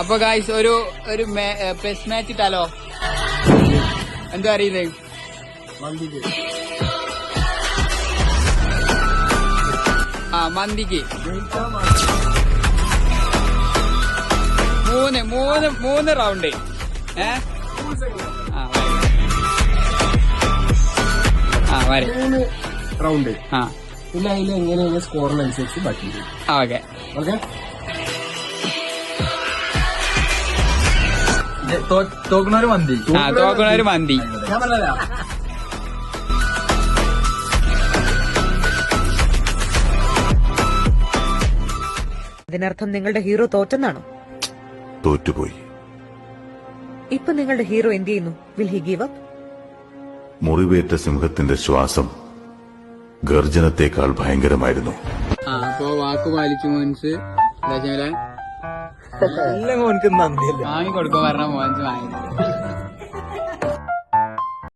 അപ്പൊ ഗായ്സ് ഒരു pes match ഇട്ടാലോ? എന്താ അറിയുന്നത്? മന്തിക്ക് മൂന്ന് റൗണ്ട്. റൗണ്ട്. പിന്നെ അതിൽ എങ്ങനെയാണ് സ്കോറിനനുസരിച്ച് ബാക്കി. Okay okay. തോക്കുന്നവര് മന്തി. തോക്കുന്നവര് മന്തി. ഞാൻ പറഞ്ഞ അതിനർത്ഥം നിങ്ങളുടെ ഹീറോ തോറ്റെന്നാണോ? തോറ്റുപോയി. ഇപ്പൊ നിങ്ങളുടെ ഹീറോ എന്ത് ചെയ്യുന്നു? Will he give up? മുറിവേറ്റ സിംഹത്തിന്റെ ശ്വാസം ഗർജനത്തെക്കാൾ ഭയങ്കരമായിരുന്നു. അപ്പൊ വാക്ക് പാലിച്ചു മോൻസ്. എല്ലാം മോൻക്ക് നന്ദിയല്ലേ വാങ്ങിക്കൊടുക്കും പറഞ്ഞ മോൻസ് വാങ്ങി.